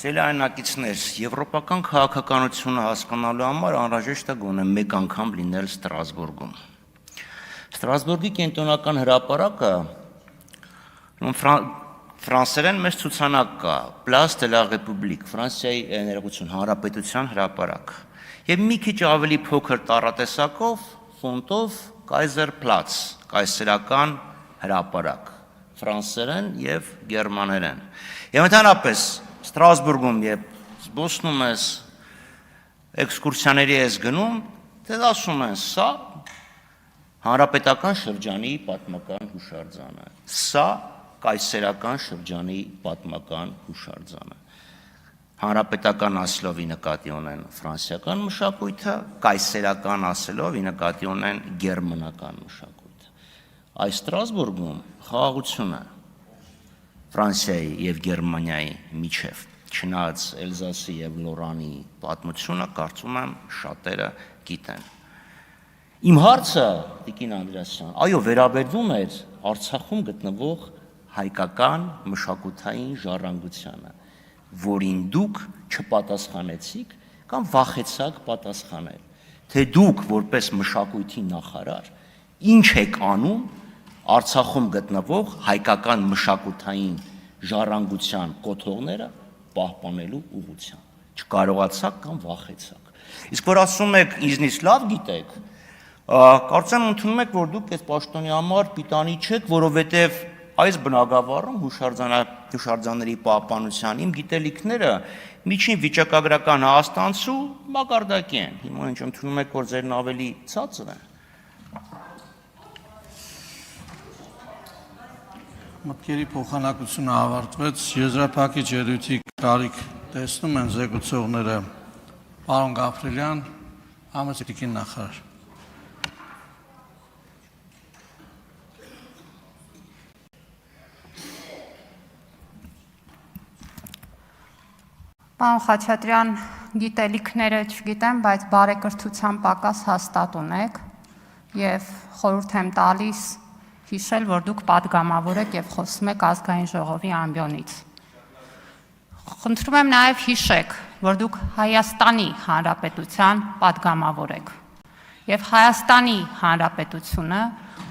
Սելայնակիցներ, եվրոպական քաղաքականությունը հասկանալու համար անհրաժեշտ է գոնե մեկ անգամ լինել Ստրասբուրգում։ Ստրասբուրգի կենտրոնական հրապարակը ֆրանսերեն մեծ ցուցանակ կա, Place de la République, Ֆրանսիայի ներողություն հանրապետության հրապարակ։ Եվ մի քիչ ավելի փոքր տառատեսակով, ֆոնտով Kaiserplatz, կայսերական հրապարակ, ֆրանսերեն եւ գերմաներեն։ Եվ ընդհանրապես Ստրասբուրգում երբ զբոսնում ես, էքսկուրսիաների ես գնում, դες ասում են, սա հանրապետական շրջանի պատմական հուշարձանը, սա կայսերական շրջանի պատմական հուշարձանը։ Հանրապետական ասելով ի նկատի ունեն ֆրանսիական մշակույթը, կայսերական ասելով ի նկատի ունեն գերմանական մշակույթը։ Այս Ստրասբուրգում խաղաղություն է Ֆրանսիայի եւ Գերմանիայի միջև, չնայած Էլզասի եւ Լորանի պատմությունը կարծում եմ շատերը գիտեն։ Իմ հարցը, Տիկին Անդրեասյան, այո, վերաբերվում էր Արցախում գտնվող հայկական մշակութային ժառանգությանը, որին դուք չպատասխանեցիք կամ վախեցաք պատասխանել, թե դուք որպես մշակույթի նախարար ինչ եք անում Արցախում գտնվող հայկական մշակութային ժառանգության կոթողները պահպանելու ուղղությամբ։ Չկարողացաք կամ վախեցաք։ Իսկ որ ասում եք ինձնից լավ գիտեք, կարծեմ ընդունում եք, որ դուք այս պաշտոնի համար պիտանի չեք, որովհետև այս բնակավարում հուշարձանների պահպանության իմ գիտելիքները միջին վիճակագրական հաստանցու մակարդակի են։ Հիմա ինչ ընդունում եք, որ ձերն ավելի ցածր են։ Մտքերի փոխանակությունը ավարտվեց, եզրափակիչ ելույթի կարիք տեսնում են զեկուցողները, պարոն Գաբրելյան, համեցիկին նախարար։ Պարոն Խաչատրյան, գիտելիքները չգիտեմ, բայց բարեկրթության պակաս հաստատ ունեք եւ խորհուրդ եմ տալիս հիշել, որ դուք պատգամավոր եք եւ խոսում եք ազգային ժողովի ամբիոնից։ Խնդրում եմ նաեւ հիշեք, որ դուք Հայաստանի Հանրապետության պատգամավոր եք։ Եվ Հայաստանի Հանրապետությունը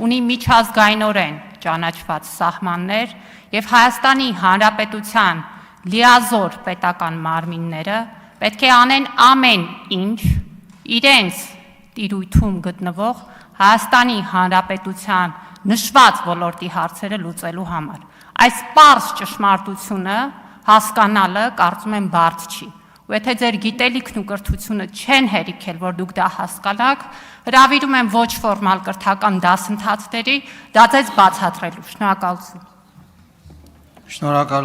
ունի միջազգայինորեն ճանաչված սահմաններ եւ Հայաստանի Հանրապետության լիազոր պետական մարմինները պետք է անեն ամեն ինչ իրենց տիրույթում գտնվող Հայաստանի Հանրապետության նշված ոլորտի հարցերը լուծելու համար։ Այս պարզ ճշմարտությունը հասկանալը կարծում եմ բարդ չի։ Ու եթե ձեր գիտելիքն ու կրթությունը չեն հերիքել, որ դուք դա հասկանաք, հրավիրում եմ ոչ ֆորմալ կրթական դասընթացների, դա ձեզ բացատրելու։ Շնորհակալություն։ Շնորհակալություն։